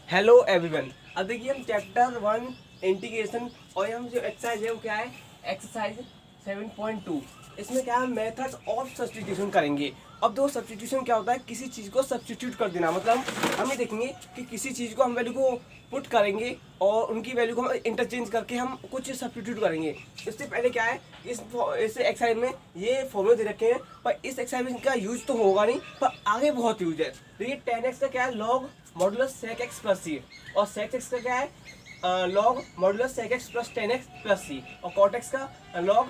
Hello everyone. अब देखिए हम चैप्टर 1 इंटीग्रेशन और हम जो एक्सरसाइज है वो क्या है, एक्सरसाइज 7.2। इसमें क्या है, मेथड्स ऑफ सब्स्टिट्यूशन करेंगे। अब दो सब्स्टिट्यूशन क्या होता है, किसी चीज़ को सब्स्टिट्यूट कर देना। मतलब हम ये देखेंगे कि किसी चीज़ को हम वैल्यू को पुट करेंगे और उनकी वैल्यू को हम इंटरचेंज करके हम कुछ सब्स्टिट्यूट करेंगे। इससे पहले क्या है, इस एक्सरसाइज में ये फॉर्मूले दे रखे हैं, पर इस एक्सरसाइज में का यूज तो होगा नहीं, पर आगे बहुत यूज है। देखिए 10x का क्या है, log modulus sec x plus c, और सेक एक्स का क्या है, log modulus sec x plus 10x plus c, और कॉट एक्स का log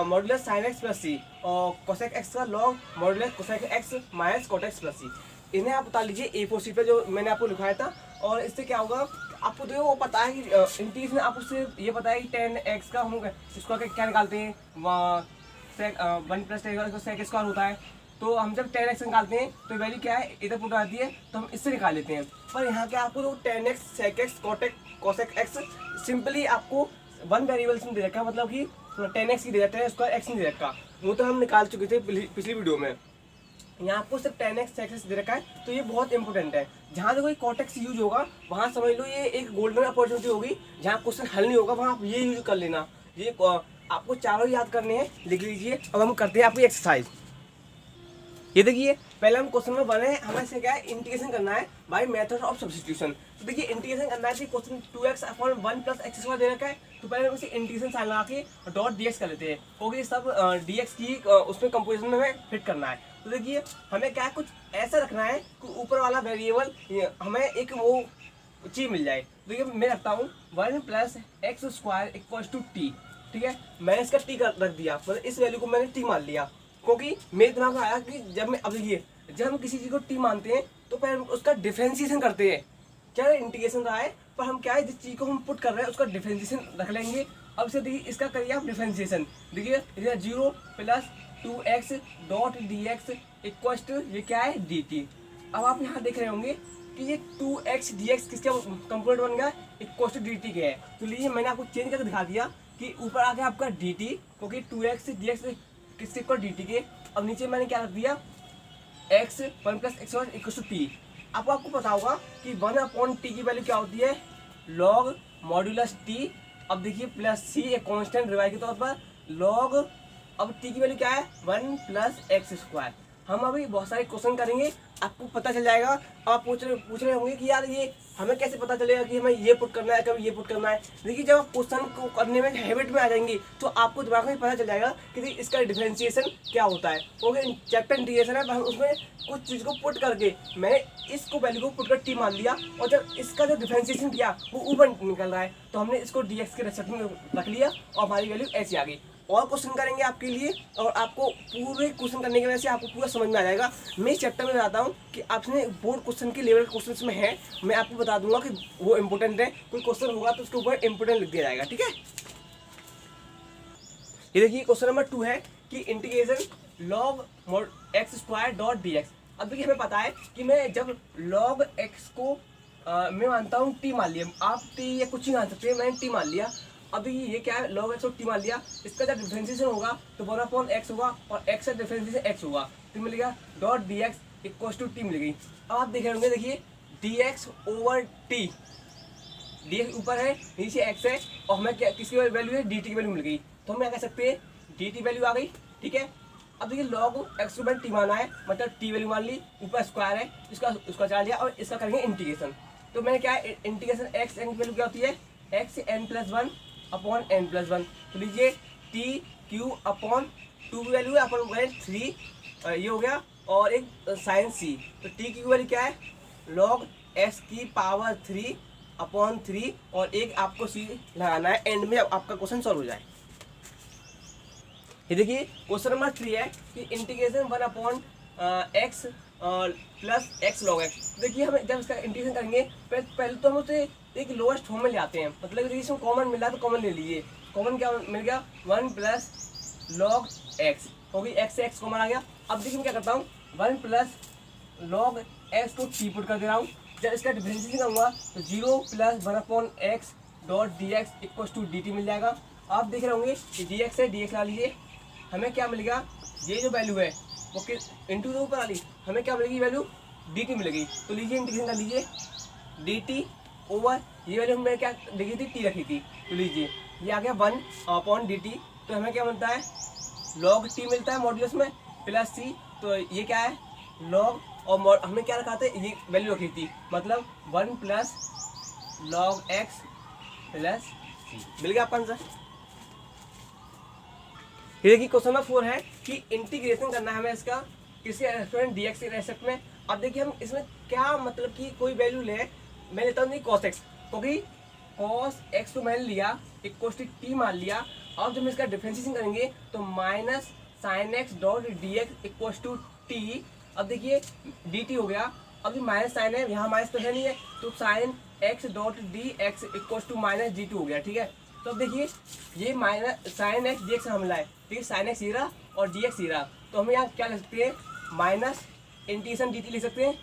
modulus sine x plus c, और कोसेक एक्स का log modulus cosec x minus cot x plus c. इन्हें आप बता लीजिए A4 शीट पे जो मैंने आपको लिखाया था। और इससे क्या होगा, आपको देखो वो पता है कि इंटीग्रेशन, आप उससे ये पता है कि 10x का हम इसको क्या निकालते हैं, 1 प्लस 10 सेक स्क्वायर होता है। तो हम जब 10x निकालते हैं तो वैल्यू क्या है, इधर पुट आती है, तो हम इससे निकाल लेते हैं। पर यहाँ क्या आपको 10x sec X cosec X simply आपको वन वेरिएबल्स में दे रखा है, मतलब कि 10x की दे रखा है, स्क्वायर एक्स नहीं दे रखा। वो तो हम निकाल चुके थे पिछली वीडियो में। यहाँ आपको सिर्फ 10x सेक एक्स दे रखा है, तो ये बहुत इंपॉर्टेंट है। जहाँ से कोई कॉट एक्स यूज होगा वहाँ समझ लो ये एक गोल्डन अपॉर्चुनिटी होगी। जहाँ क्वेश्चन हल नहीं होगा वहाँ आप ये यूज कर लेना। ये आपको चारों याद करने हैं, लिख लीजिए। अब हम करते हैं आपकी एक्सरसाइज। ये देखिए पहले हम क्वेश्चन में बने, हमें से क्या है, इंटीग्रेशन करना है बाय मेथड ऑफ सब्स्टिट्यूशन। तो देखिए इंटीग्रेशन करना है, question 2x upon 1 plus x square दे रखा है, तो पहले हम इसे इंटीग्रेशन साइन लगा के डॉट dx कर लेते हैं, क्योंकि सब dx की उसमें कंपोजिशन में हमें फिट करना है। तो देखिए हमें क्या है, कुछ ऐसा रखना है कि ऊपर वाला वेरिएबल हमें एक वो चीज मिल जाए। देखिए मैं रखता हूँ 1 plus x square equal to T. ठीक है, मैंने इसका टी रख दिया, मतलब इस वैल्यू को मैंने टी मान लिया, क्योंकि मेरे दिमाग में आया कि जब मैं, अब देखिए जब हम किसी चीज को टी मानते हैं तो फिर हम उसका डिफरेंशिएशन करते हैं। क्या इंटीग्रेशन रहा है, पर हम क्या है, जिस चीज को हम पुट कर रहे हैं उसका डिफरेंशिएशन रख लेंगे। अब से देखिए इसका करिए आप डिफरेंशिएशन। देखिए 0 plus 2x dot dx equal to ये क्या है dt। अब आप यहाँ देख रहे होंगे कि ये 2x dx किसका कंपोनेंट बन गया, इक्वल टू dt के है। तो लीजिए मैंने आपको चेंज करके दिखा दिया कि ऊपर आ गया आपका dt, क्योंकि 2x dx किसके इक्वल dt के। अब नीचे मैंने क्या रख दिया, x 1 plus X equal to T. अब आपको पता होगा कि 1 अपॉन टी की वैल्यू क्या होती है, लॉग मॉड्यूलस टी। अब देखिए प्लस सी एक कांस्टेंट रिवाइज के तौर पर लॉग, अब टी की वैल्यू क्या है 1 प्लस एक्स स्क्वायर। हम अभी बहुत सारे क्वेश्चन करेंगे, आपको पता चल जाएगा। आप पूछ रहे होंगे कि यार ये हमें कैसे पता चलेगा कि हमें ये पुट करना है, कभी ये पुट करना है। देखिए जब आप क्वेश्चन को करने में हैबिट में आ जाएंगे तो आपको दिमाग में पता चल जाएगा कि इसका डिफरेंशिएशन क्या होता है। क्योंकि चैप्टर इंटीग्रेशन है, हम उसमें कुछ चीज़ को पुट करके मैंने इसको वैल्यू को पुट कर टी मान लिया, और जब इसका जो डिफरेंशिएशन किया वो ऊपर निकल रहा है, तो हमने इसको dx के रेस्पेक्ट में रख लिया और हमारी वैल्यू ऐसी आ गई। और क्वेश्चन करेंगे आपके लिए, और आपको पूरे क्वेश्चन करने की वजह से आपको पूरा समझ में आ जाएगा। मैं इस चैप्टर में बताता हूँ कि आपने बोर्ड क्वेश्चन के लेवल क्वेश्चन में है, मैं आपको बता दूंगा कि वो इंपॉर्टेंट है। कोई क्वेश्चन होगा तो उसके ऊपर इंपॉर्टेंट लिख दिया जाएगा। ठीक है, ये देखिए क्वेश्चन नंबर 2 है कि integration log x square dot D x. अब देखिए हमें पता है कि मैं जब लॉग एक्स को मैं मानता हूँ टी मान लिया, आप टी या कुछ ही मान सकते हैं, मैंने टी मान लिया। अब ये क्या है, लॉग एक्स को टी मान लिया, इसका जब डिफरेंशिएशन होगा तो 1 अपॉन एक्स होगा, और एक्स का डिफरेंशिएशन एक्स होगा, तो मिल गया dot D x equal to t मिल गई। अब आप देख रहे होंगे, देखिए d x over t, d x ऊपर है नीचे एक्स है, और हमें क्या किसकी वैल्यू है, डी टी की वैल्यू मिल गई, तो हम क्या कह सकते हैं, डी टी वैल्यू आ गई। ठीक है, अब देखिए लॉग एक्स को मैंने टी माना है, मतलब टी वैल्यू मान ली, ऊपर स्क्वायर है, इसका उसका चार्ज लिया, और इसका करेंगे इंटीग्रेशन। तो मैंने क्या है, इंटीग्रेशन एक्स एन की वैल्यू क्या होती है, X N plus 1 upon N plus 1। तो लीजिए टी क्यू अपॉन 2 की वैल्यू है अपॉन 3, ये हो गया, और एक साइन सी। तो टी की वैल्यू क्या है, लॉग एक्स की पावर 3 अपॉन 3, और एक आपको सी लगाना है एंड में, आपका क्वेश्चन सॉल्व हो जाए। ये देखिए क्वेश्चन नंबर 3 है कि integration 1 upon x plus x log x. देखिए हम जब इसका इंटीग्रेशन करेंगे पहले तो हम उसे एक लोएस्ट फॉर्म में ले आते हैं, मतलब इसमें कॉमन मिल रहा है तो कॉमन ले लीजिए। कॉमन क्या मिल गया, 1 प्लस लॉग एक्स, क्योंकि एक्स से एक्स कॉमन आ गया। अब देखिए मैं क्या करता हूँ, 1 प्लस लॉग एक्स को टी पुट कर दे रहा हूँ। जब इसका डिफरेंशिएशन करूँगा तो 0 plus 1 upon x dot D x equal to D t मिल जाएगा। आप देख रहे होंगे कि डी एक्स है, डी एक्स ला लीजिए, हमें क्या मिलेगा, ये जो वैल्यू है वो इंटू दो ऊपर वाली, हमें क्या मिलेगी वैल्यू, डी टी मिलेगी। तो लीजिए इंटीग्रेशन कर लीजिए, डी टी ओवर ये वैल्यू हमने क्या देखी थी, टी रखी थी, तो लीजिए ये आ गया 1/dt। तो हमें क्या मिलता है, log t मिलता है मॉड्यूलस में प्लस सी। तो ये क्या है log, और हमने क्या रखा था, ये वैल्यू रखी थी, मतलब 1 प्लस log x प्लस सी। मिल गया आपका आंसर। ये देखिए क्वेश्चन नंबर 4 है कि इंटीग्रेशन करना है हमें इसका किसके रेस्पेक्ट dx के रेस्पेक्ट में। अब देखिए हम इसमें क्या मतलब कि कोई वैल्यू ले, मैं लेता हूँ cos x, क्योंकि cos x को मैंने लिया इक्वल टू टी मान लिया। अब जब हम इसका डिफरेंशिएशन करेंगे तो minus sine X dot D x equal to T. अब देखिए डी टी हो गया, अब ये माइनस साइन है, यहाँ माइनस तो है नहीं है, तो sine X dot D x equal to minus D two हो गया, ठीक है। तो अब देखिए ये minus sine X D X हमला है, ठीक है, साइन एक्स ये रहा और डी एक्स ये रहा, तो हम यहाँ क्या लिख सकते हैं, माइनस इंटीग्रेशन डी टी लिख सकते हैं।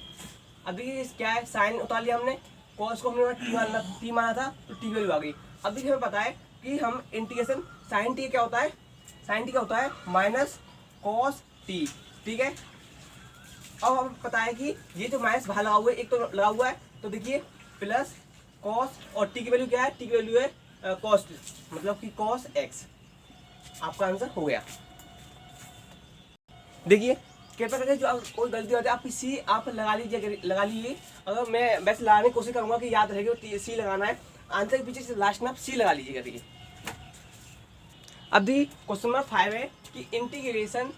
अब देखिए क्या है, साइन उतार लिया हमने, कॉस को हमने टी माना था, तो टी वैल्यू आ गई। अब देखिए हमें पता है कि हम इंटीग्रेशन साइन टी क्या होता है, साइन टी क्या होता है माइनस कॉस टी, ठीक है। अब हमें पता है कि ये जो माइनस बाहर लगा हुआ है, एक तो लगा हुआ है, तो देखिए प्लस कॉस, और टी की वैल्यू क्या है, टी की वैल्यू है कॉस, मतलब कि कॉस एक्स। आपका आंसर हो गया। देखिए कृपया करके जो कोई गलती होती है आप सी आप लगा लीजिए। अगर मैं वैसे लगाने की कोशिश करूंगा कि याद रहेगी सी लगाना है, आंसर के पीछे से लास्ट में आप सी लगा लीजिएगा। देखिए अब देखिए क्वेश्चन नंबर 5 है कि integration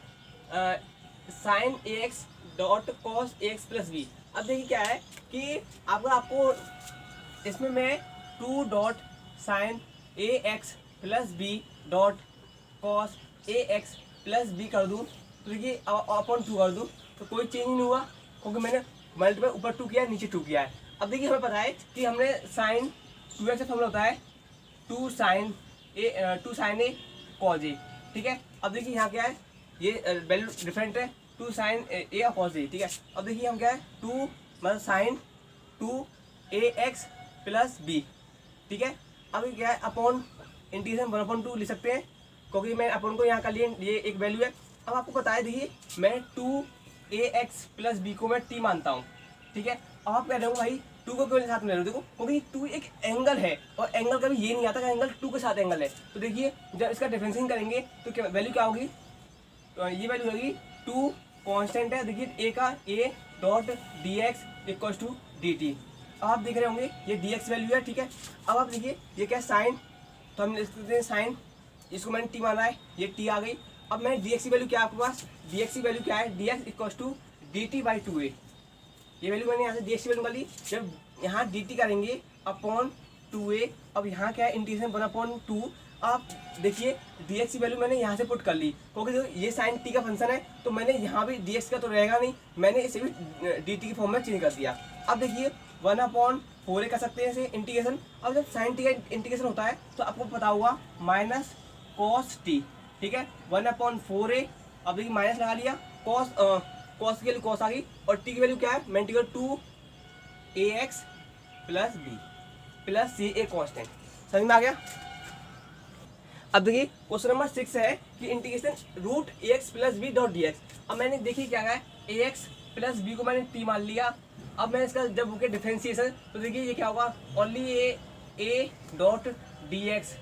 sine a x dot cos a x plus b. अब देखिए क्या है कि आपको इसमें मैं 2 dot sine a x plus b dot cos a x plus b कर दूँ, तो देखिए अपॉन 2 कर दूँ, तो कोई चेंज नहीं हुआ, क्योंकि मैंने मल्टीपल ऊपर 2 किया है, नीचे 2 किया है। अब देखिए हमें पता है कि हमने साइन 2x का फॉर्मूला होता है 2 साइन ए कॉस ए, ठीक है। अब देखिए यहाँ क्या है, ये वैल्यू डिफरेंट है, 2 साइन ए और कॉस ए, ठीक है। अब देखिए हम क्या है 2 मतलब sign 2 A x plus B, ठीक है। अब क्या है अपॉन इंटीग्रेशन 1/2 लिख सकते हैं, क्योंकि मैं अपॉन को यहाँ का लिए ये एक वैल्यू है। अब आपको पता है देखिए मैं 2 ए एक्स प्लस बी को मैं टी मानता हूँ, ठीक है। अब आप कह रहे हो भाई 2 को क्यों साथ में ले रहे हो, देखो क्योंकि 2 एक एंगल है, और एंगल का भी ये नहीं आता कि एंगल 2 के साथ एंगल है। तो देखिए जब इसका डिफरेंशिएशन करेंगे तो क्या वैल्यू क्या होगी, तो ये वैल्यू होगी 2 कांस्टेंट है, देखिए ए का A dot D x equal to D T. अब आप देख रहे होंगे ये डी एक्स वैल्यू है, ठीक है। अब आप देखिए ये क्या साइन, तो हम लिख सकते हैं साइन, इसको मैंने टी माना है, ये टी आ गई। अब मैं डी एक्स की वैल्यू क्या है आपके पास, डी एक्स की वैल्यू क्या है, D x equal to D T by 2a। ये वैल्यू मैंने यहाँ से डी एक्स की वैल्यू निकाली, जब यहाँ डी टी करेंगे अपॉन 2a। अब यहाँ क्या है इंटीग्रेशन 1/2। आप देखिए डी एक्स की वैल्यू मैंने यहाँ से पुट कर ली, क्योंकि ये साइन टी का फंक्शन है, तो मैंने यहाँ भी डी एक्स का तो रहेगा नहीं, मैंने इसे भी डी टी की फॉर्म में चेंज कर दिया। अब देखिए 1/4a कर सकते हैं इसे इंटीग्रेशन। अब जब साइन टी का इंटीग्रेशन होता है तो आपको पता होगा माइनस कॉस टी, ठीक है, 1/4a। अब देखिए माइनस लगा लिया, कॉस की वैल्यू कॉस आ गई, और टी की वैल्यू क्या है, मैं integrate 2 A x plus B plus C A constant. समझ में आ गया। अब देखिए क्वेश्चन नंबर 6 है कि integration root a x plus b dot D x. अब मैंने देखिए क्या है, ए एक्स प्लस बी को मैंने टी मान लिया। अब मैं इसका जब होके डिफरेंशिएशन, तो देखिए ये क्या होगा, only a dot D x,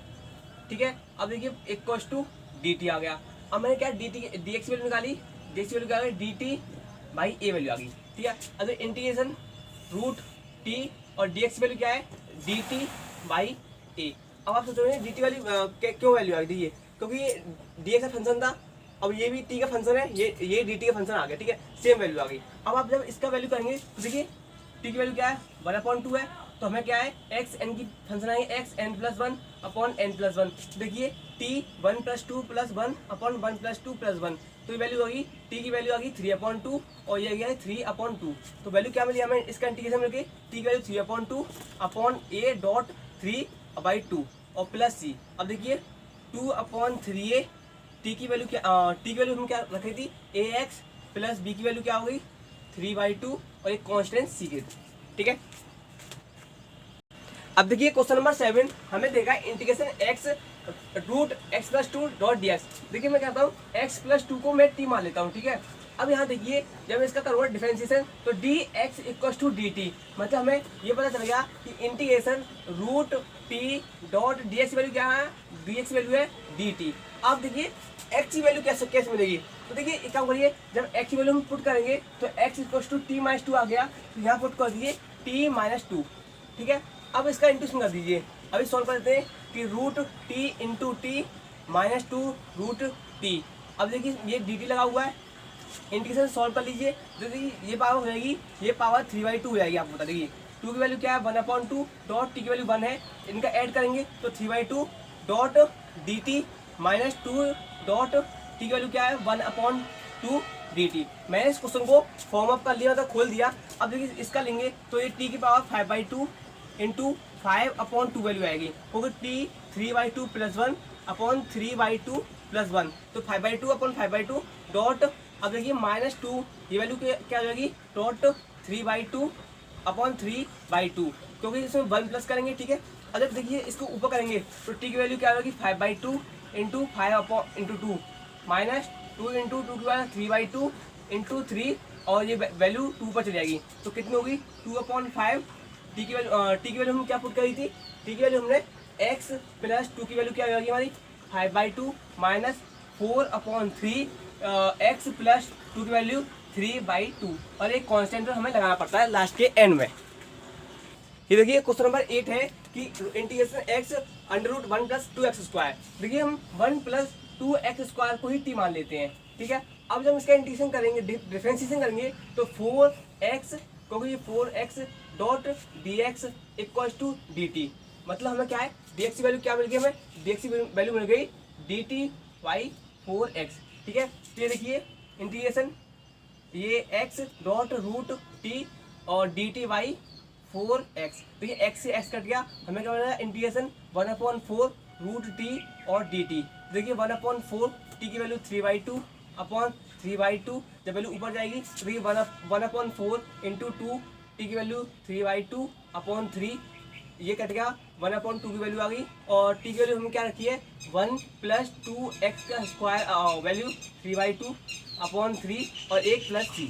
ठीक है। अब देखिए इक्वल टू डी टी आ गया। अब मैंने क्या d t d x value निकाली, डी एक्स वैल्यू क्या आ गई, d T by a value आ गई, ठीक है। अब इंटीग्रेशन रूट टी और डी एक्स वैल्यू क्या है, डी टी बाई ए। अब आप सोचोगे डी टी वाली क्यों वैल्यू आ गई, देखिए क्योंकि ये डी एक्स का फंक्शन था, अब ये भी टी का फंक्शन है, ये डी टी का फंक्शन आ गया, ठीक है, सेम वैल्यू आ गई। अब आप जब इसका वैल्यू करेंगे तो देखिए टी की वैल्यू क्या है 1/2 है, तो हमें क्या है एक्स एन की फंक्शन आएंगे X N plus 1 upon N plus 1। देखिए टी 1 + 2 + 1 अपॉन 1 + 2 + 1, तो ये वैल्यू होगी, टी की वैल्यू आ गई 3/2 और ये गया है 3/2। तो वैल्यू क्या मिली हमें इसका इंटीग्रेशन मिल गई, टी की वैल्यू 3/2 अपॉन ए डॉट 3/2 और प्लस सी। अब देखिए 2/3a, टी की वैल्यू क्या, टी की वैल्यू हम क्या रखी थी ए एक्स प्लस बी की वैल्यू क्या हो गई 3/2 और एक कॉन्स्टेंट सी की, ठीक है। अब देखिए क्वेश्चन नंबर 7 हमें देगा integration X root x + 2 dot D X. देखिए मैं कहता हूँ x + 2 को मैं टी मान लेता हूँ, ठीक है। अब यहाँ देखिए जब इसका करूँगा डिफरेंशिएशन तो d x equal to D t, मतलब हमें ये पता चल गया कि integration root t dot D x value क्या है, डी एक्स वैल्यू है डी टी। अब देखिए एक्स की वैल्यू कैसे मिलेगी, तो देखिए एक काम करिए, जब एक्स की वैल्यू हम पुट करेंगे तो x equal to t minus two आ गया, तो यहाँ पुट कर दीजिए टी माइनस टू, ठीक है। अब इसका इंटूशन कर दीजिए, अभी सॉल्व कर देते हैं कि root t into t minus two root t. अब देखिए ये डी टी लगा हुआ है, इंटीग्रेशन सॉल्व कर लीजिए, जो देखिए ये पावर हो जाएगी, ये पावर 3/2 हो जाएगी। आपको बता देखिए टू की वैल्यू क्या है 1/2 डॉट टी की वैल्यू 1 है, इनका ऐड करेंगे तो 3/2 dot D t minus to dot T की वैल्यू क्या है 1/2 डी टी। मैंने इस क्वेश्चन को फॉर्म अप कर लिया, मतलब खोल दिया। अब देखिए इसका लेंगे तो ये टी की पावर 5/2 इंटू 5/2 वैल्यू आएगी, क्योंकि टी 3/2 प्लस 1 अपॉन 3/2 प्लस 1, तो 5/2 अपॉन 5/2 डॉट, अब देखिए माइनस टू ये वैल्यू क्या हो जाएगी डॉट 3/2 अपॉन 3/2, क्योंकि इसमें 1 प्लस करेंगे, ठीक है। अब जब देखिए इसको ऊपर करेंगे तो टी की वैल्यू क्या होगी 5/2 इंटू 5 इंटू 2 माइनस 2 इंटू 2 की वैल्यू 3/2 इंटू 3, और ये वैल्यू 2 पर चली जाएगी, तो कितनी होगी 2/5। टी की वैल्यू हमने क्या पुट करी थी, टी की वैल्यू हमने x प्लस 2 की वैल्यू क्या होगी हमारी 5/2 माइनस 4/3 x प्लस 2 की वैल्यू 3/2, और एक कांस्टेंट हमें लगाना पड़ता है लास्ट के एंड में। ये देखिए क्वेश्चन नंबर 8 है कि integration x under root 1 plus 2x square. देखिए हम 1 प्लस 2x स्क्वायर को ही t मान लेते हैं, ठीक है। अब जब इसका इंटीग्रेशन करेंगे, डिफरेंशिएशन करेंगे तो 4x, क्योंकि ये 4x dot D x equal to D t, मतलब हमें क्या है डी एक्स की वैल्यू क्या मिल गई, हमें डी एक्स की वैल्यू मिल गई डी टी वाई 4x, ठीक है। ये देखिए इंटीग्रेशन ये x डॉट रूट टी और डी टी वाई 4x, तो ये x से x कट गया, हमें क्या मिला इंटीग्रेशन 1/4 रूट टी और डी टी। देखिए 1/4 टी की वैल्यू 3/2 अपॉन 3/2, जब वैल्यू ऊपर जाएगी तो देखिए 1/4 इंटू 2 टी की वैल्यू 3/2 अपॉन 3, ये कट गया 1/2 की वैल्यू आ गई, और टी की वैल्यू हमने क्या रखी है 1 प्लस 2x का स्क्वायर वैल्यू 3/2 अपॉन 3 और 1 प्लस c,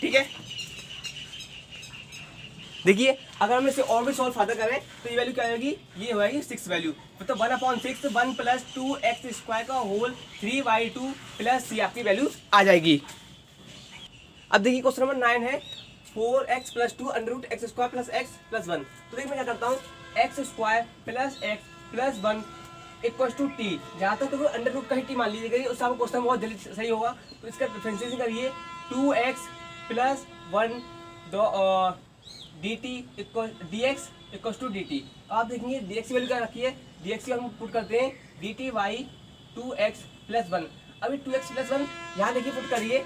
ठीक है। देखिए अगर हम इसे और भी सॉल्व फादर करें तो ये वैल्यू क्या आएगी, ये हो जाएगी 6 वैल्यू, मतलब 1/6 1 प्लस 2x स्क्वायर का होल 3/2 प्लस c आपकी वैल्यू आ जाएगी। अब देखिए क्वेश्चन नंबर 9 है 4x plus 2 under root x square plus x plus 1। तो देखिए मैं क्या करता हूँ x square plus x plus 1 equal to t, जहाँ तक तो अंडर रूट का ही टी मान लीजिएगा, उससे आपको क्वेश्चन बहुत जल्दी सही होगा। तो इसका डिफरेंशिएशन करिए 2x plus 1 d t equal d x equal to D t. आप देखेंगे डी एक्स की वैल्यू क्या रखी है, डी एक्स की हम पुट करते हैं D T Y 2x plus 1। अभी 2x प्लस 1 यहाँ देखिए पुट करिए,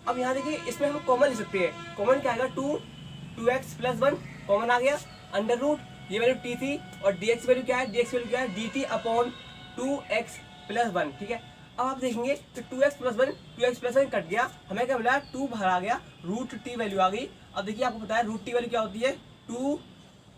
अब यहाँ देखिए इसमें हम कॉमन ले सकते हैं, कॉमन क्या आएगा 2x प्लस 1 कॉमन आ गया, अंडर रूट ये वैल्यू टी थी और डी एक्स वैल्यू क्या है, डी एक्स वैल्यू क्या है d T upon 2x plus 1, ठीक है। अब आप देखेंगे तो 2x प्लस 1 कट गया, हमें क्या मिला 2 बाहर आ गया, रूट टी वैल्यू आ गई। अब देखिए आपको पता है रूट टी वैल्यू क्या होती है 2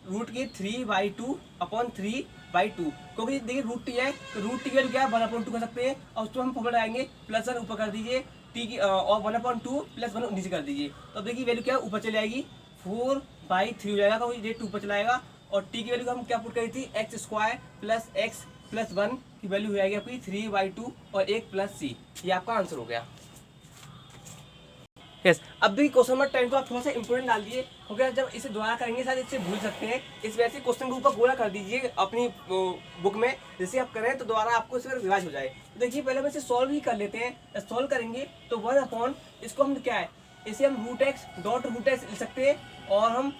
रूट की 3/2 अपॉन 3/2, क्योंकि देखिए रूट टी है तो रूट टी वैल्यू क्या है 1/2 कर सकते हैं, और उसको हम फॉर्मूला आएंगे प्लस 1 ऊपर कर दीजिए टी की और 1/2 प्लस 1 नीचे कर दीजिए, तो देखिए वैल्यू क्या ऊपर चले आएगी 4/3 हो जाएगा, क्योंकि ये 2 ऊपर चला आएगा, और टी की वैल्यू हम क्या पुट करी थी x square plus x plus 1 की वैल्यू हो जाएगी आपकी 3/2 और 1 प्लस सी, ये आपका आंसर हो गया। यस अब देखिए क्वेश्चन नंबर 10 को आप थोड़ा सा इंपोर्टेंट डाल दिए, क्योंकि जब इसे दोबारा करेंगे शायद इससे भूल सकते हैं, इस वजह से क्वेश्चन के ऊपर गोला कर दीजिए अपनी बुक में, जैसे आप करें तो दोबारा आपको इस पर रिवाइज हो जाए। तो देखिए पहले हम इसे सॉल्व ही कर लेते हैं, सॉल्व करेंगे तो 1 इसको हम क्या है इसे हम root x dot root x लिख सकते हैं, और हम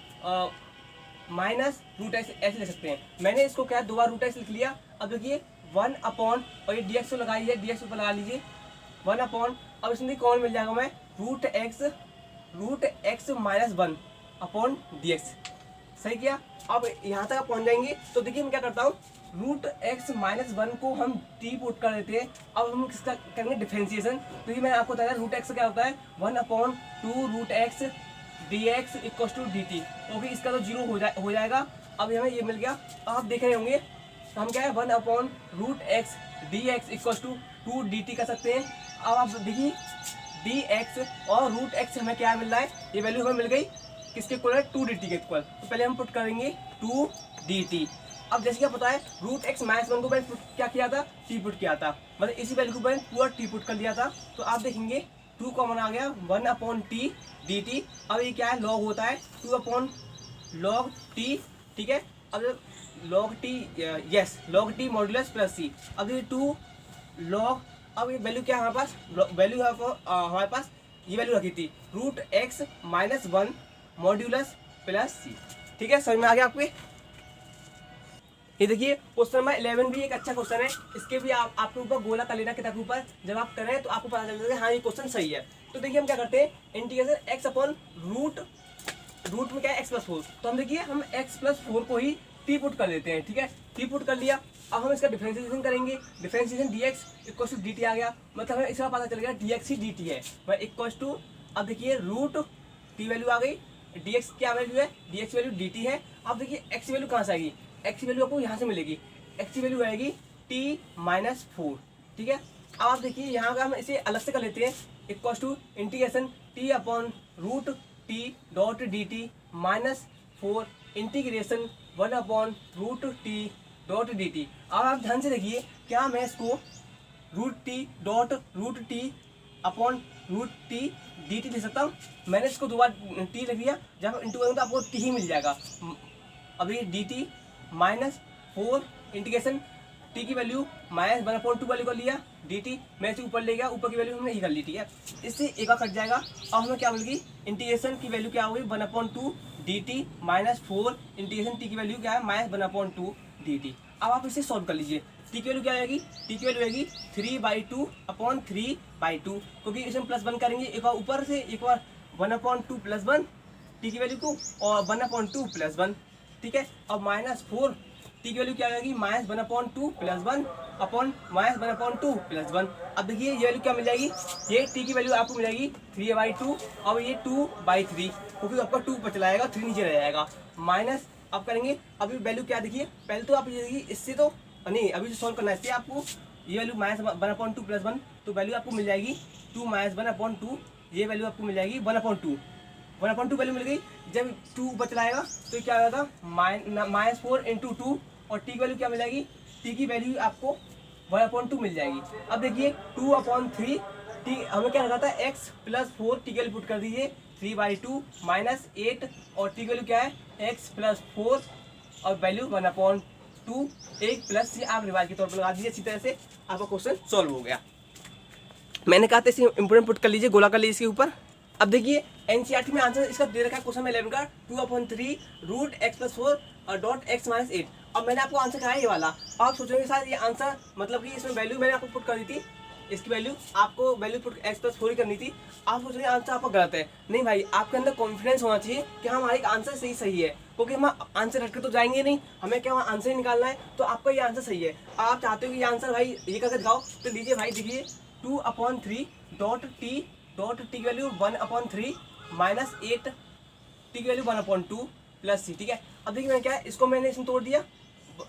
माइनस रूट एक्स ऐसे लिख सकते हैं। मैंने इसको क्या 2 बार रूट एक्स लिख लिया। अब देखिए 1 और ये डी एक्स को लगाइए, डी एक्स ऊपर लगा लीजिए 1 अब इसमें कौन मिल जाएगा हमें root x minus 1 upon d x, सही किया। अब यहाँ तक आप पहुँच जाएंगे तो देखिए मैं क्या करता हूँ रूट एक्स माइनस 1 को हम टी पुट कर देते हैं। अब हम किसका करेंगे डिफरेंशिएशन, तो ये मैंने आपको बताया रूट एक्स क्या होता है 1/2 root x D x equal to D t, तो भी इसका तो 0 हो जाएगा। अब हमें ये मिल गया, आप देख रहे होंगे तो हम क्या है one by root x D x equal to 2 डी टी कर सकते हैं। अब आप देखिए dx और रूट एक्स हमें क्या मिल रहा है, ये वैल्यू हमें मिल गई किसके इक्वल है, 2dt के इक्वल। तो पहले हम पुट करेंगे 2dt। अब जैसे क्या पता है रूट एक्स माइनस 1 को मैंने क्या किया था, टी पुट किया था, मतलब इसी वैल्यू को मैंने पूरा टी पुट कर दिया था। तो आप देखेंगे 2 कॉमन आ गया, 1/t dt। अब ये क्या है, लॉग होता है 2/log t, ठीक है। अब log t, yes log t modulus plus c। अब ये 2 log, अब ये वैल्यू क्या है हमारे पास, वैल्यू हमारे पास ये वैल्यू रखी थी root x minus 1 modulus plus सी, ठीक है। समझ में आ गया आपके। ये देखिए क्वेश्चन नंबर 11 भी एक अच्छा क्वेश्चन है, इसके भी आपके ऊपर गोला कर लेना किताब के ऊपर, जब आप करें तो आपको पता चल जाएगा हाँ ये क्वेश्चन सही है। तो देखिए हम क्या करते हैं, इंटीग्रेशन एक्स अपॉन रूट में क्या है एक्स प्लस 4, तो हम देखिए हम एक्स प्लस 4 को ही टी पुट कर देते हैं, ठीक है। टी पुट कर लिया, अब हम इसका डिफरेंशिएशन करेंगे, differentiation dx equal to dt आ गया, मतलब हमें इसका पता चल गया dx ही dt है, वह इक्वल टू, अब देखिए रूट टी वैल्यू आ गई, dx क्या वैल्यू है, dx वैल्यू dt है। अब देखिए x वैल्यू कहाँ से आएगी, x वैल्यू आपको यहाँ से मिलेगी, x वैल्यू आएगी t माइनस 4, ठीक है। अब आप देखिए यहाँ का हम इसे अलग से कर लेते हैं, equal to integration t upon root t dot dt minus 4 integration 1/√t dot dt। अब आप ध्यान से देखिए, क्या मैं इसको √t अपॉन √t dt लिख सकता हूँ, मैंने इसको 2 बार t लिख लिया, जब इंटू करूँगा तो आपको t ही मिल जाएगा। अब ये dt माइनस 4 इंटीग्रेशन t की वैल्यू माइनस 1/2 वैल्यू कर लिया dt, मैं इसे ऊपर ले गया, ऊपर की वैल्यू हमने ही कर ली, ठीक है। इससे एक का कट जाएगा, अब हमें क्या मिलेगी, इंटीग्रेशन की वैल्यू क्या होगी 1/2 dt माइनस 4 इंटीग्रेशन t की वैल्यू क्या है माइनस 1/2 dt। अब आप इसे सॉल्व कर लीजिए, t की वैल्यू क्या आएगी, t की वैल्यू आएगी 3/2 अपॉन 3/2, क्योंकि इसमें प्लस 1 करेंगे, एक बार ऊपर से एक बार 1/2 प्लस 1 t की वैल्यू को और 1/2 प्लस 1, ठीक है। अब माइनस 4 t की वैल्यू क्या आएगी minus 1/2 plus 1 upon minus 1/2 plus 1। अब देखिए ये वैल्यू क्या मिल जाएगी, ये t की वैल्यू आपको मिल जाएगी 3/2 और ये 2/3, क्योंकि आपका 2 बच जाएगा, 3 नीचे रह जाएगा, माइनस अब करेंगे। अभी वैल्यू क्या देखिए, पहले तो आप ये देखिए, इससे तो नहीं अभी जो सॉल्व करना है, इससे आपको ये वैल्यू माइनस 1/2 प्लस 1, तो वैल्यू आपको मिल जाएगी 2 माइनस 1/2, ये वैल्यू आपको मिल जाएगी 1/2 वैल्यू मिल गई। जब 2 बच लाएगा तो क्या होगा माइनस 4 इंटू 2, और टी की वैल्यू क्या मिल जाएगी, टी की वैल्यू आपको 1/2 मिल जाएगी। अब देखिए 2/3 टी हमें क्या लगा था x प्लस 4, टी की वैल्यू पुट कर दीजिए 3/2 माइनस 8, और टी की वैल्यू क्या है x प्लस 4 और वैल्यू 1/2, 1 प्लस से आप रिवाइज के तौर पर लगा दीजिए, इसी तरह से आपका क्वेश्चन सॉल्व हो गया। मैंने कहा था इसे इंपोर्टेंट पुट कर लीजिए, गोला कर लीजिए इसके ऊपर। अब देखिए एनसीईआरटी में आंसर इसका दे रखा है क्वेश्चन में 11 का 2/3 root x plus 4 dot x minus 8। अब मैंने आपको आंसर कहा है ये वाला, आप सोचेंगे शायद ये आंसर मतलब कि इसमें वैल्यू मैंने आपको पुट कर दी थी, इसकी वैल्यू आपको वैल्यू पुट एक्स प्लस 4 ही करनी थी, आप सोच रहे हैं आंसर आपका गलत है। नहीं भाई, आपके अंदर कॉन्फिडेंस होना चाहिए कि हाँ हमारा आंसर सही है, क्योंकि हम आंसर रख के तो जाएंगे नहीं, हमें क्या वहाँ आंसर ही निकालना है, तो आपका ये आंसर सही है। आप चाहते हो कि ये आंसर भाई ये करके दिखाओ, तो लीजिए भाई देखिए 2/3 डॉट टी की वैल्यू 1/3 माइनस 8, टी की वैल्यू 1/2 प्लस सी, ठीक है। अब देखिए मैं क्या है, इसको मैंने इसमें तोड़ दिया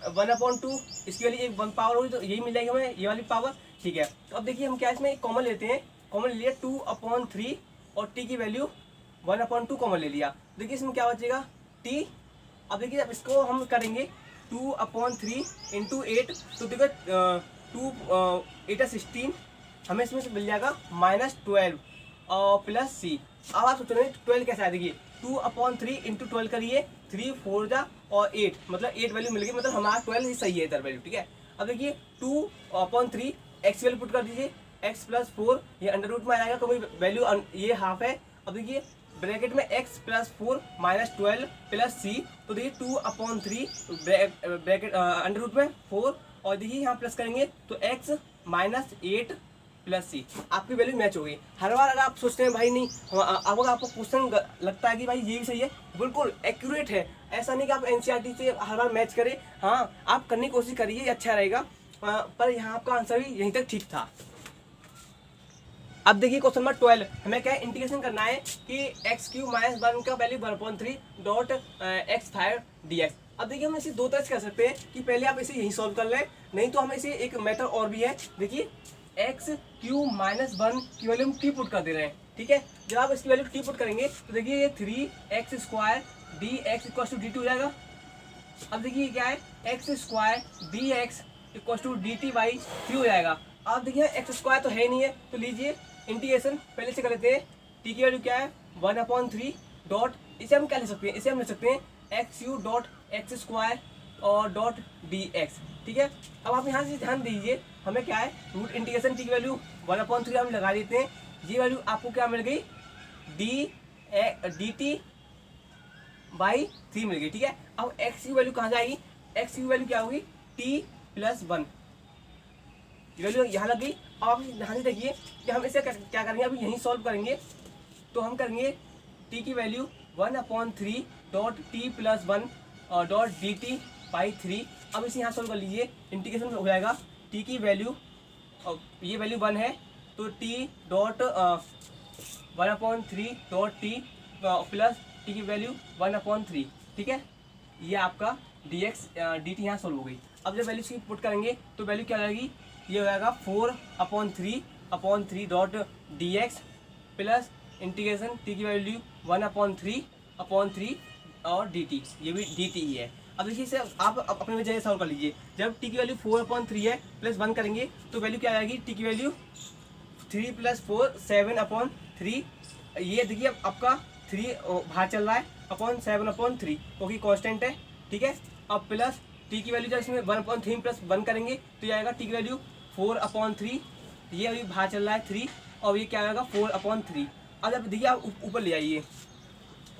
1/2, इसकी वैल्यू एक 1 पावर होगी तो यही मिल जाएगी हमें ये वाली पावर, ठीक है। तो अब देखिए हम क्या इसमें कॉमन लेते हैं, कॉमन ले लिया 2/3 और टी की वैल्यू 1/2 कॉमन ले लिया, देखिए इसमें क्या बचेगा टी। अब देखिए अब इसको हम करेंगे 2/3 इंटू 8, तो देखो 2 8 16, हमें इसमें से मिल जाएगा -12 और प्लस सी। अब आप सोच रहे हैं 12 कैसे आया, देखिए 2/3 इंटू 12 करिए, 3 4 जा और 8, मतलब 8 वैल्यू मिल गई, मतलब हमारा 12 ही सही है इधर वैल्यू, ठीक है। अब देखिए 2/3 एक्स वैल्यू पुट कर दीजिए, x प्लस 4 ये अंडर रूट में आएगा, क्योंकि वैल्यू ये हाफ है। अब देखिए ब्रैकेट में x प्लस 4 -12 प्लस सी, तो देखिए 2/3 ब्रैकेट अंडर रूट में 4, और देखिए यहाँ प्लस करेंगे तो x माइनस 8 प्लस सी, आपकी वैल्यू मैच होगी। हर बार अगर आप सोचते हैं भाई नहीं, अगर आपको क्वेश्चन लगता है कि भाई ये भी सही है, बिल्कुल एक्यूरेट है, ऐसा नहीं कि आप एनसीईआरटी से हर बार मैच करें, हाँ आप करने की कोशिश करिए, अच्छा रहेगा, पर यहाँ आपका आंसर भी यहीं तक ठीक था। अब देखिए क्वेश्चन नंबर 12, हमें क्या इंटीग्रेशन करना है कि x³ माइनस 1 का वैल्यू 1/3 डॉट x5 dx। अब देखिए हम इसे दो तरह से कर सकते हैं कि पहले आप इसे यही सॉल्व कर लें, नहीं तो हमें इसे एक मेथड और भी है, देखिए एक्स क्यू माइनस वन की वैल्यू हम टी पुट कर दे रहे हैं, ठीक है। जब आप इसकी वैल्यू टी पुट करेंगे तो देखिए ये 3x² d x equal to D t हो जाएगा। अब देखिए क्या है, x² dx equal to D T by 3 हो जाएगा। अब देखिए x² तो है नहीं है, तो लीजिए इंटीग्रेशन पहले से कर लेते हैं। टी की वैल्यू क्या है 1/3 डॉट, इसे हम क्या लिख सकते हैं, इसे हम लिख सकते हैं एक्स यू डॉट x² और डॉट dx, ठीक है। अब आप यहाँ से ध्यान दीजिए, हमें क्या है रूट इंटीग्रेशन टी की वैल्यू 1/3 हम लगा देते हैं। ये वैल्यू आपको क्या मिल गई, डी टी बाई 3 मिल गई, ठीक है। अब x की वैल्यू कहाँ जाएगी, x की वैल्यू क्या होगी t+1, वैल्यू यहाँ लग गई। अब आप ध्यान से देखिए कि हम इसे क्या करेंगे, अभी यहीं सॉल्व करेंगे। तो हम करेंगे t की वैल्यू 1/3 डॉट t+1 और डॉट डी टी बाई 3। अब इसे यहाँ सॉल्व कर लीजिए, इंटीग्रेशन हो जाएगा t की वैल्यू, ये वैल्यू 1 है तो t dot 1/3 dot t plus t की वैल्यू 1/3, ठीक है। ये आपका dx dt यहाँ सॉल्व हो गई। अब जब वैल्यू पुट करेंगे तो वैल्यू क्या आएगी, ये हो जाएगा 4/3 dot dx plus integration t की वैल्यू 1/3 और dt, ये भी dt ही है। अब देखिए इसे आप अपने वजह से सॉल्व कर लीजिए। जब t की वैल्यू 4/3 है प्लस 1 करेंगे तो वैल्यू क्या आएगी, t की वैल्यू 3 + 4 7/3। ये देखिए आपका 3 बाहर चल रहा है अपॉन 7/3 क्योंकि कांस्टेंट है, ठीक है। अब प्लस टी की वैल्यू जब इसमें 1/3 प्लस 1 करेंगे तो ये आएगा टी की वैल्यू 4/3, ये अभी बाहर चल रहा है 3 और ये क्या आएगा 4/3। अब जब देखिए आप ऊपर ले आइए,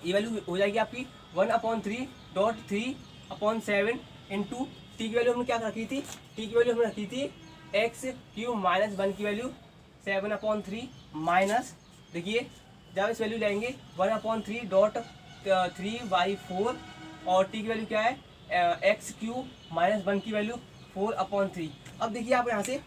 ये वैल्यू हो जाएगी आपकी 1/3 डॉट 3/7 इंटू टी की वैल्यू हमने क्या रखी थी, टी की वैल्यू हमने रखी थी x³ माइनस 1 की वैल्यू 7/3 माइनस, देखिए जब इस वैल्यू लेंगे 1/3 डॉट 3/4 और टी की वैल्यू क्या है x³ माइनस 1 की वैल्यू 4/3। अब देखिए आप यहाँ से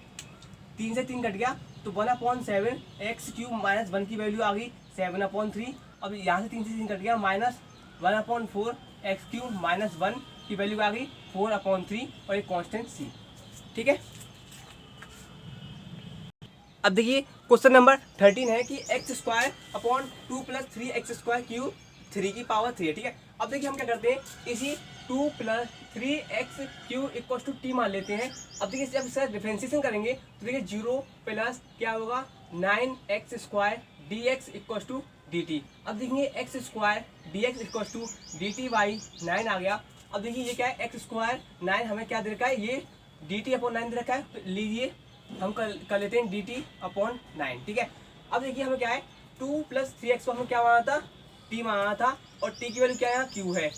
3 से 3 कट गया तो 1/7 x³ माइनस 1 की वैल्यू आ गई 7/3। अब यहाँ से 3 से 3 कट गया माइनस 1/4 x³ माइनस 1 की वैल्यू आ गई 4/3 और एक कांस्टेंट c, ठीक है। अब देखिए क्वेश्चन नंबर 13 है कि x² अपॉन 2 + 3x² क्यूब 3 की पावर 3 है, ठीक है। अब देखिए हम क्या करते हैं, इसी 2 + 3x³ इक्व टू टी मान लेते हैं। अब देखिए जब इसका डिफरेंशिएशन करेंगे तो देखिए 0 प्लस क्या होगा 9x² dx equal to dt। अब देखिए x² dx equal to dt by 9 आ गया। अब देखिए ये क्या है x² 9 हमें क्या दे रखा है, ये dt/9 दे रखा है, तो लीजिए हम कर लेते हैं dt/9, ठीक है। अब देखिए हमें क्या है 2 + 3x को हमें क्या माना था, t माना था और t की वैल्यू क्या है q है,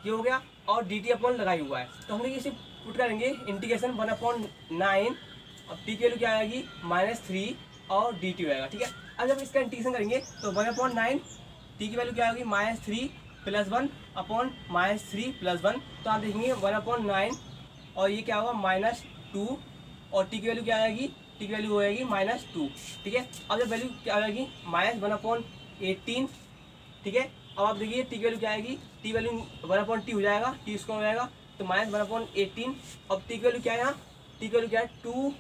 ये हो गया और dt/ लगाई हुआ है। तो हम देखिए इसे पुट करेंगे इंटीग्रेशन 1/9, अब t की वैल्यू क्या आएगी -3 और dt हो जाएगा, ठीक है। अब जब इसका इंटीग्रेशन करेंगे तो 1/9 t की वैल्यू क्या होगी -3 + 1 अपॉन -3 + 1, तो आप देखेंगे 1/9 और ये क्या होगा -2 और टी की वैल्यू क्या आएगी, टी की वैल्यू हो जाएगी -2, ठीक है। अब जब वैल्यू क्या आ जाएगी -1/18, ठीक है। अब आप देखिए टी की वैल्यू क्या आएगी, टी वैल्यू 1/t हो जाएगा, टी स्क्वायर हो जाएगा तो -1/18। अब टी की वैल्यू क्या है यहाँ, टी की वैल्यू क्या है 2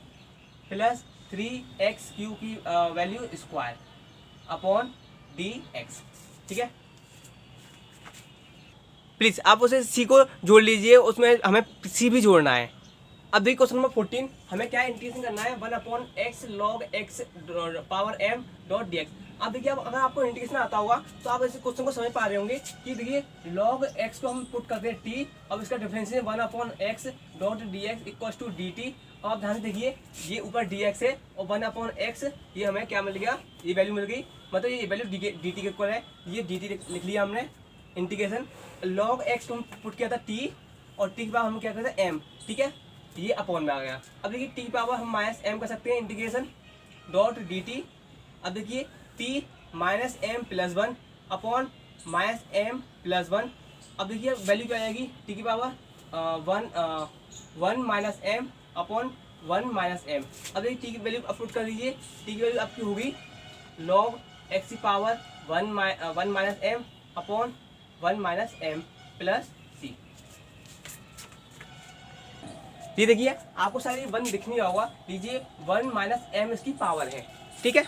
+ 3x³ की वैल्यू स्क्वायर अपॉन dx, ठीक है। प्लीज़ आप उसे सी को जोड़ लीजिए, उसमें हमें सी भी जोड़ना है। अब देखिए क्वेश्चन नंबर 14 हमें क्या इंटीग्रेशन करना है 1/x log x power m dot dx। अब देखिए अब अगर आपको इंटीग्रेशन आता होगा तो आप इस क्वेश्चन को समझ पा रहे होंगे कि देखिए log x को हम पुट करते हैं t, अब इसका differentiation 1/x dot dx equal to dt। अब आप ध्यान से देखिए ये ऊपर dx है और 1/x ये हमें क्या मिल गया, ये वैल्यू मिल गई, मतलब ये वैल्यू dt के इक्वल है, ये dt लिख लिया हमने। इंटीग्रेशन log x को हम पुट किया था t और t के बाद हम क्या करते हैं m, ठीक है, ये अपॉन में आ गया। अब देखिए टी पावर हम -m कर सकते हैं इंटीग्रेशन डॉट dt। अब देखिए t -m + 1 अपॉन -m + 1। अब देखिए वैल्यू क्या आएगी, टी की पावर 1 -m अपॉन 1 -m। अब देखिए टी की वैल्यू अपलोड कर दीजिए, टी की वैल्यू आपकी होगी log x की power 1 -m upon 1 -m plus c, ये देखिए आपको सारी 1 दिख नहीं होगा, लीजिए 1 माइनस m इसकी पावर है, ठीक है।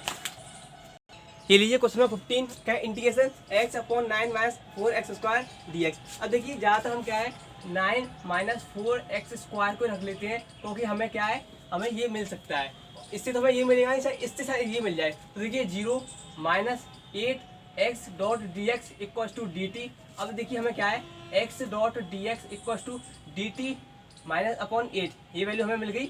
ये लीजिए क्वेश्चन नंबर 15 क्या है, integration x upon 9 minus 4x square dx। अब देखिए ज़्यादातर हम क्या है 9 माइनस 4x स्क्वायर को रख लेते हैं, क्योंकि हमें क्या है, हमें ये मिल सकता है, इससे तो हमें ये मिलेगा नहीं, इससे शायद ये मिल जाए। तो देखिए 0 minus 8x dot D x equal to D T. अब देखिए हमें क्या है x dot D x equal to D t minus upon 8, ये वैल्यू हमें मिल गई,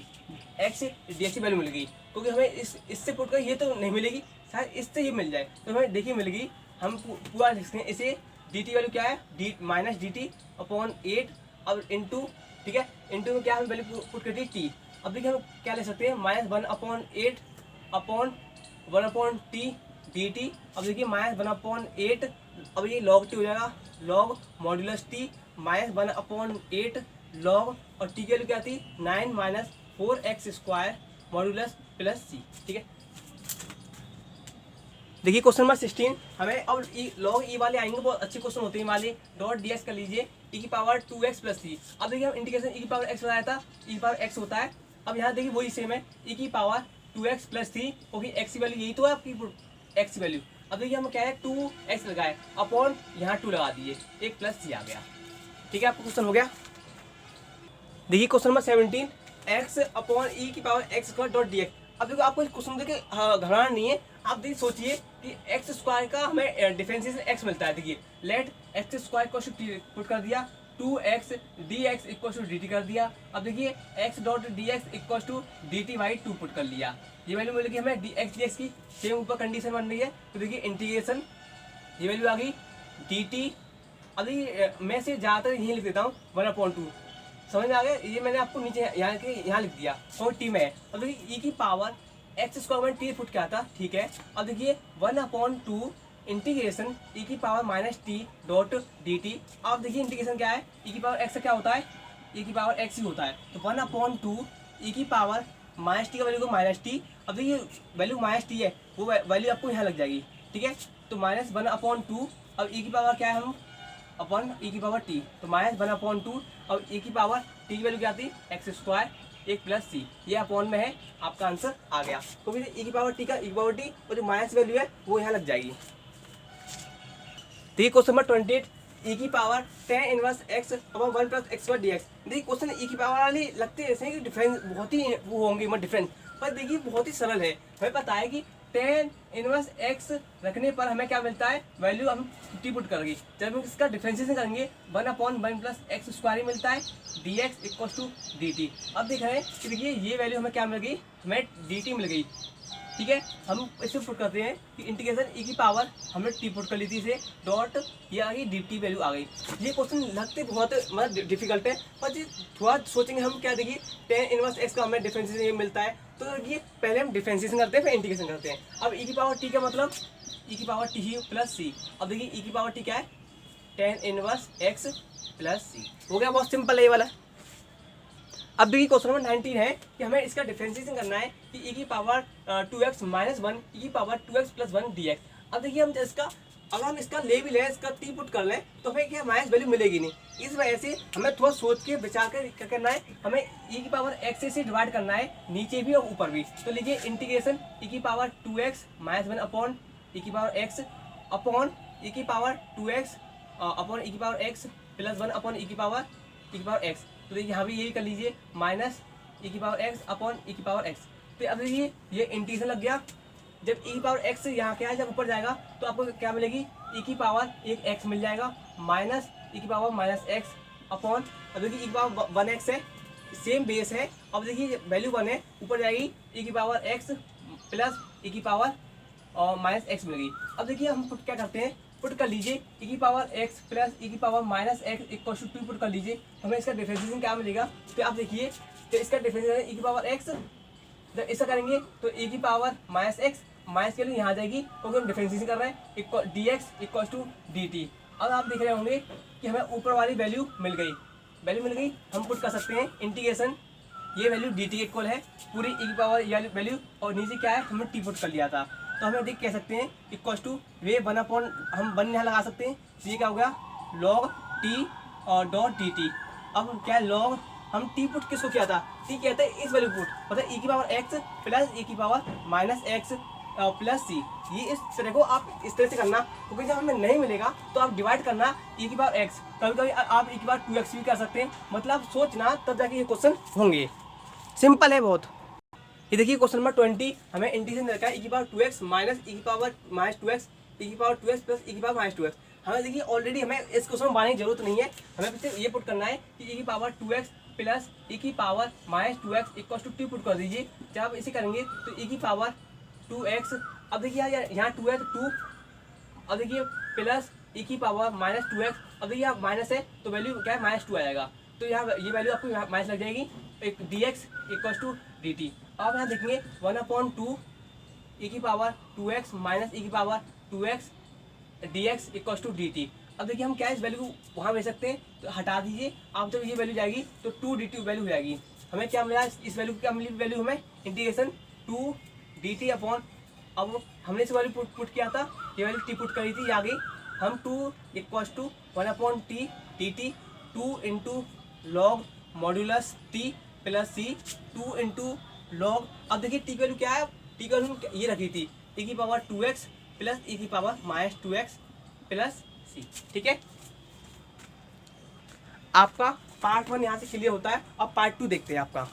x डी एक्स की वैल्यू मिल गई, क्योंकि हमें इससे पुट कर ये तो नहीं मिलेगी, शायद इससे ये मिल जाए, तो हमें देखिए मिल गई। हम पूरा लिख सकते हैं इसे, डी टी वैल्यू क्या है D minus D T upon 8, अब इंटू, ठीक है, इंटू में क्या हम वैल्यू पुट करती है टी। अब देखिए हम क्या ले सकते हैं minus 1 upon 8 upon 1 upon T D T. अब देखिए माइनस 1 अपॉन 8, अब ये लॉग टी हो जाएगा, log modulus T minus 1 upon 8 log, और टी की वैल्यू क्या थी 9 minus 4x square modulus plus सी, ठीक है। देखिए क्वेश्चन नंबर 16 हमें अब लॉग ई वाले आएंगे, बहुत अच्छे क्वेश्चन होते हैं वाले। डॉट डी एक्स कर लीजिए ई की पावर 2x प्लस सी। अब देखिए हम इंटीग्रेशन ई की पावर x बताया था, ई की पावर x होता है। अब यहाँ देखिए वही सेम है, ई की पावर 2x प्लस सी, क्योंकि x की वैल्यू यही तो है आपकी x की वैल्यू। अब देखिए हम क्या है 2x लगाए अपॉन यहाँ 2 लगा दीजिए, एक प्लस सी आ गया, ठीक है, आपका क्वेश्चन हो गया। देखिए क्वेश्चन नंबर 17 x अपॉन ई की power x square dot D x. अब देखो आपको क्वेश्चन देखिए घबराना नहीं है, आप देखिए सोचिए कि एक्स स्क्वायर का हमें डिफरेंशिएशन एक्स मिलता है। देखिए लेट एक्स स्क्वायर को पुट कर दिया, 2x d x equal to D T कर दिया। अब देखिए x dot D x equal to D T by 2 put कर लिया, ये वैल्यू मिल गई हमें डी एक्स की। सेम ऊपर कंडीशन बन रही है, तो देखिए इंटीग्रेशन ये वैल्यू आ गई डी टी। अभी मैं से ज़्यादातर यही लिख देता हूँ 1/2, समझ में आ गया, ये मैंने आपको नीचे यहाँ लिख दिया, और टी में है। अब देखिए ई की पावर एक्स स्क्वायर में टी फुट क्या था, ठीक है। अब देखिए 1/2 इंटीग्रेशन ई की power minus T dot D T. अब देखिए इंटीग्रेशन क्या है, ई की पावर एक्स क्या होता है, ई की पावर एक्स ही होता है, तो 1/2 ई की पावर माइनस टी का वैल्यू को माइनस टी। अब देखिए वैल्यू माइनस टी है, वो वैल्यू आपको यहाँ लग जाएगी, ठीक है, तो माइनस 1/2। अब ई की पावर क्या है हम अपॉन ई की पावर टी, तो माइनस 1/2। अब ई की पावर टी की वैल्यू क्या थी एक्स स्क्वायर एक प्लस सी, ये अपॉन में है, आपका आंसर आ गया। तो फिर ई की पावर टी का ई की पावर टी और जो माइनस वैल्यू है वो यहाँ लग जाएगी। देखिए क्वेश्चन नंबर 28 ई की power tan inverse x upon 1 plus x square D X. देखिए क्वेश्चन ई की पावर वाली लगते ऐसे हैं कि डिफरेंस बहुत ही वो होंगे मतलब डिफरेंस, पर देखिए बहुत ही सरल है। हमें पता है कि tan इनवर्स x रखने पर हमें क्या मिलता है, वैल्यू हम टी पुट करेंगे, जब हम इसका डिफरेंशिएशन करेंगे 1/1 प्लस एक्स स्क्वायर ही मिलता है D x equal to D T. अब देख रहे हैं कि देखिए ये वैल्यू हमें क्या मिल गई, हमें डी टी मिल गई, ठीक है। हम इसे पुट करते हैं कि इंटीग्रेशन ई की पावर हमने टी पुट कर ली थी इसे डॉट, ये आ गई डी टी वैल्यू आ गई। ये क्वेश्चन लगते बहुत मतलब डिफिकल्ट है, पर जी थोड़ा सोचेंगे हम क्या, देखिए tan इनवर्स x का हमें डिफरेंशिएशन ये मिलता है, तो ये पहले हम डिफरेंशिएशन करते हैं फिर इंटीग्रेशन करते हैं। अब ई की पावर टी का मतलब ई की पावर टी ही प्लस सी। अब देखिए ई की पावर टी क्या है tan इनवर्स x प्लस सी, हो गया, बहुत सिंपल है ये वाला। अब देखिए क्वेश्चन नंबर 19 है कि हमें इसका डिफरेंशिएशन करना है कि ई की पावर 2x माइनस 1 ई की power 2x plus 1 D x. अब देखिए हम इसका अगर हम इसका ले भी लें, इसका टी पुट कर लें, तो हमें क्या माइनस वैल्यू मिलेगी नहीं। इस वजह से हमें थोड़ा सोच के विचार कर क्या करना है, हमें ई की पावर x से डिवाइड करना है, नीचे भी और ऊपर भी। तो लीजिए इंटीग्रेशन ई की पावर 2x माइनस 1 अपॉन ई की पावर x अपॉन ई की पावर 2x अपॉन ई की पावर x प्लस 1 अपॉन ई की पावर x। तो देखिए यहाँ भी यही कर लीजिए माइनस ई की पावर x अपॉन ई की पावर x। तो अब देखिए ये इंटीग्रेशन लग गया, जब ई की पावर x यहाँ क्या है, जब ऊपर जाएगा तो आपको क्या मिलेगी ई की पावर एक x मिल जाएगा माइनस ई की पावर माइनस x अपॉन, अब देखिए ई की पावर 1x है, सेम बेस है। अब देखिए वैल्यू 1 है, ऊपर जाएगी ई की पावर x प्लस ई की पावर और माइनस x मिलेगी। अब देखिए हम पुट क्या करते हैं, पुट कर लीजिए ई की पावर x प्लस ई की power minus x equal to 2 put कर लीजिए, हमें इसका डिफरेंशिएशन क्या मिलेगा। तो आप देखिए तो इसका डिफरेंशिएशन ई की पावर x, जब ऐसा करेंगे तो ई की पावर माइनस x माइनस के लिए यहाँ आ जाएगी, क्योंकि हम डिफरेंशिएशन कर रहे हैं equal d x equal to D T. अब आप देख रहे होंगे कि हमें ऊपर वाली वैल्यू मिल गई, हम पुट कर सकते हैं इंटीग्रेशन, ये वैल्यू डी टी इक्वल है पूरी ई की पावर या वैल्यू, और नीचे क्या है हमने टी पुट कर लिया था, तो हमें देख कह सकते हैं इक्वल टू वे 1/, हम 1 यहाँ लगा सकते हैं, तो ये क्या हो गया लॉग टी और डॉट डी टी। अब क्या है लॉग हम टी पुट किसको किया था, टी किया था इस वैल्यू पुट, मतलब ई की पावर एक्स प्लस ई की पावर माइनस एक्स प्लस सी। ये इस तरह को आप इस तरह से करना, क्योंकि जब हमें नहीं मिलेगा तो आप डिवाइड करना ई की पावर एक्स, कभी कभी आप ई की पावर 2x भी कर सकते हैं, मतलब सोचना तब जाके ये क्वेश्चन होंगे। सिंपल है बहुत। ये देखिए क्वेश्चन नंबर 20 हमें इंटीग्रेशन दे रखा है ई की पावर 2x माइनस ई की पावर माइनस 2x ई की पावर 2x प्लस ई की पावर माइनस 2x। हमें देखिए ऑलरेडी हमें इस क्वेश्चन में बनाने की जरूरत नहीं है, हमें सिर्फ ये पुट करना है कि ई की पावर 2x प्लस ई की power minus 2x equal to t put कर दीजिए। जब आप इसे करेंगे तो ई की पावर 2x, अब देखिए यहाँ 2 है तो 2, अब देखिए प्लस ई की पावर माइनस 2x, अब देखिए यहाँ माइनस है तो वैल्यू क्या है माइनस 2 आएगा, तो यहाँ ये वैल्यू आपको यहाँ माइनस लग जाएगी, एक dx इक्वल टू dt। अब यहाँ देखेंगे 1/2 ई की पावर 2x माइनस ई की power 2x dx equal to dt। अब देखिए हम क्या इस वैल्यू को वहाँ भेज सकते हैं, तो हटा दीजिए आप, जब ये वैल्यू जाएगी तो 2 dt वैल्यू हो जाएगी। हमें क्या मिला इस वैल्यू की, क्या मिली वैल्यू हमें इंटीग्रेशन 2 dt अपॉन, अब हमने इस वैल्यू पुट किया था, ये वैल्यू टी पुट करी थी, आ गई, हम 2 equal to 1/t dt 2 into log modulus t plus c 2 into log, अब देखिए टी की वैल्यू क्या है, टी की वैल्यू ये रखी थी ई की पावर 2x प्लस ई की पावर माइनस 2x प्लस सी। ठीक है, आपका पार्ट 1 यहाँ से क्लियर होता है। अब पार्ट 2 देखते हैं आपका।